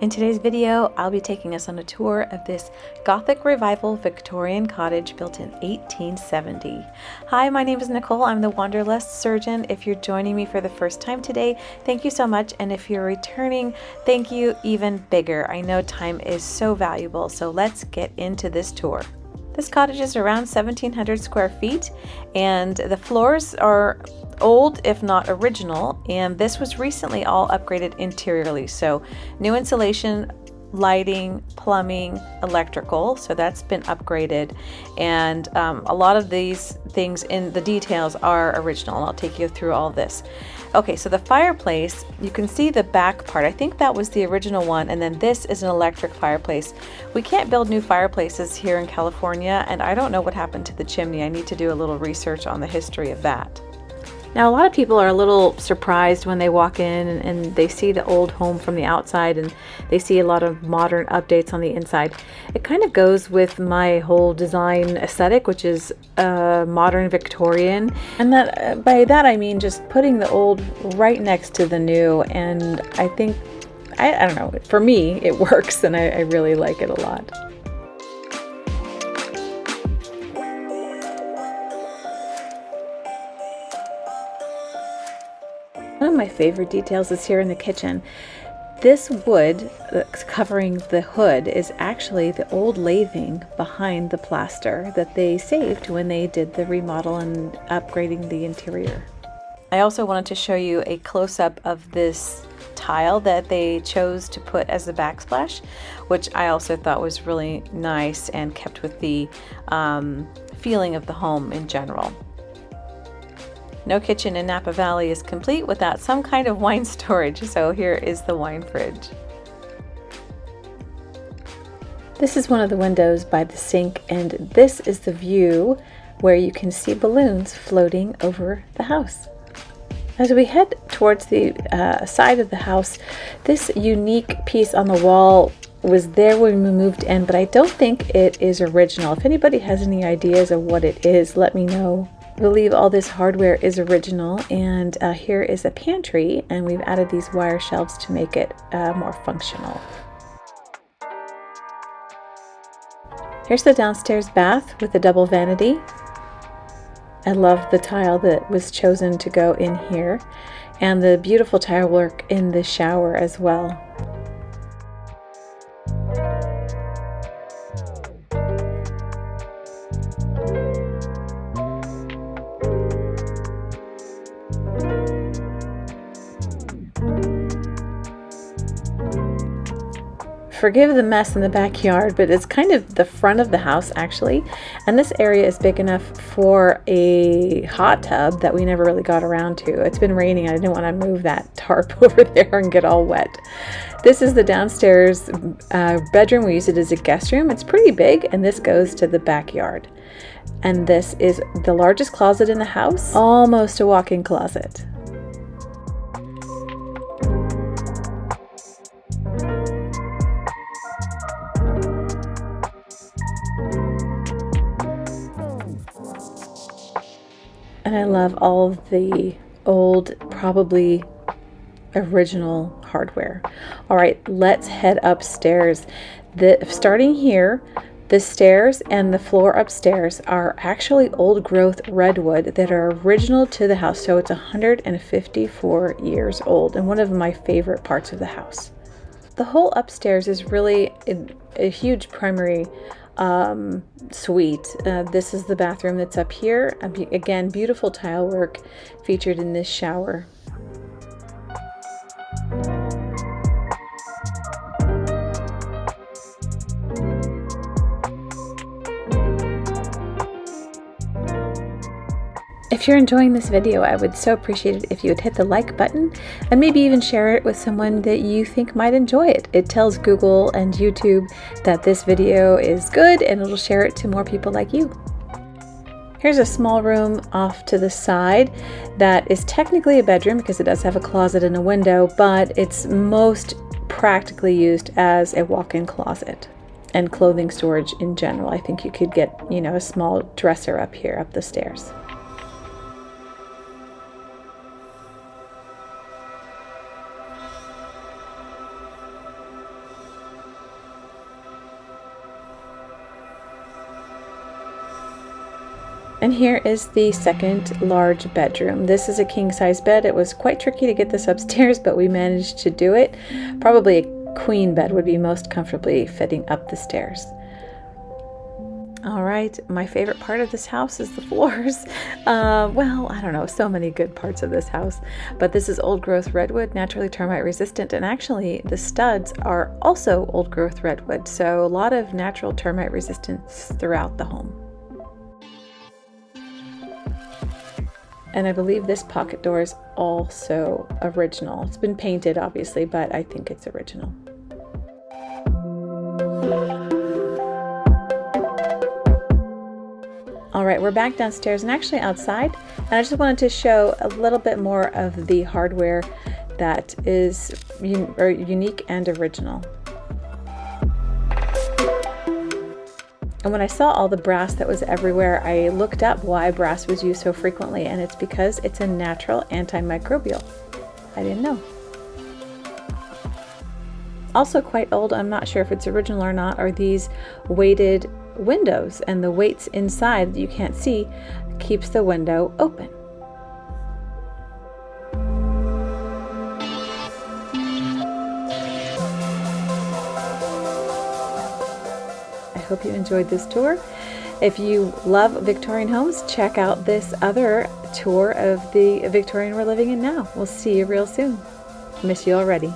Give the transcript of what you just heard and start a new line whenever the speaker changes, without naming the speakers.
In today's video, I'll be taking us on a tour of this Gothic Revival Victorian cottage built in 1870. Hi, my name is Nicole. I'm the Wanderlust surgeon. If you're joining me for the first time today, thank you so much. And if you're returning, thank you even bigger. I know time is so valuable, so let's get into this tour. This cottage is around 1,700 square feet, and the floors are old if not original, and this was recently all upgraded interiorly. So new insulation, lighting, plumbing, electrical, so that's been upgraded, and a lot of these things in the details are original, and I'll take you through all this. Okay, so the fireplace, you can see the back part. I think that was the original one, and then this is an electric fireplace. We can't build new fireplaces here in California, and I don't know what happened to the chimney. I need to do a little research on the history of that. Now, a lot of people are a little surprised when they walk in and they see the old home from the outside and they see a lot of modern updates on the inside. It kind of goes with my whole design aesthetic, which is modern Victorian. And that by that I mean just putting the old right next to the new. And I think, I don't know, for me it works, and I really like it a lot. One of my favorite details is here in the kitchen. This wood that's covering the hood is actually the old lathing behind the plaster that they saved when they did the remodel and upgrading the interior. I also wanted to show you a close-up of this tile that they chose to put as the backsplash, which I also thought was really nice and kept with the feeling of the home in general. No kitchen in Napa Valley is complete without some kind of wine storage, so here is the wine fridge. This is one of the windows by the sink, and this is the view where you can see balloons floating over the house. As we head towards the side of the house, this unique piece on the wall was there when we moved in, but I don't think it is original. If anybody has any ideas of what it is, let me know. I believe all this hardware is original, and here is a pantry, and we've added these wire shelves to make it more functional. Here's the downstairs bath with a double vanity. I love the tile that was chosen to go in here, and the beautiful tile work in the shower as well. Forgive the mess in the backyard, but it's kind of the front of the house actually, and this area is big enough for a hot tub that we never really got around to. It's been raining, I didn't want to move that tarp over there and get all wet. This is the downstairs bedroom. We use it as a guest room. It's pretty big, and this goes to the backyard. And this is the largest closet in the house, almost a walk-in closet. And I love all of the old, probably original hardware. All right, let's head upstairs. Starting here, the stairs and the floor upstairs are actually old growth redwood that are original to the house. So it's 154 years old, and one of my favorite parts of the house. The whole upstairs is really a huge primary suite. This is the bathroom that's up here. Again, beautiful tile work featured in this shower. If you're enjoying this video, I would so appreciate it if you would hit the like button and maybe even share it with someone that you think might enjoy it. It tells Google and YouTube that this video is good, and it'll share it to more people like you. Here's a small room off to the side that is technically a bedroom because it does have a closet and a window, but it's most practically used as a walk-in closet and clothing storage in general. I think you could get, a small dresser up here, up the stairs. And here is the second large bedroom. This is a king-size bed. It was quite tricky to get this upstairs, but we managed to do it. Probably a queen bed would be most comfortably fitting up the stairs. All right, my favorite part of this house is the floors. Well, I don't know, so many good parts of this house, but this is old growth redwood, naturally termite resistant, and actually the studs are also old growth redwood, so a lot of natural termite resistance throughout the home. And I believe this pocket door is also original. It's been painted obviously, but I think it's original. All right, we're back downstairs and actually outside, and I just wanted to show a little bit more of the hardware that is unique and original. And when I saw all the brass that was everywhere, I looked up why brass was used so frequently, and it's because it's a natural antimicrobial. I didn't know. Also quite old, I'm not sure if it's original or not, are these weighted windows, and the weights inside that you can't see keeps the window open. I hope you enjoyed this tour. If you love Victorian homes, check out this other tour of the Victorian we're living in now. We'll see you real soon. Miss you already.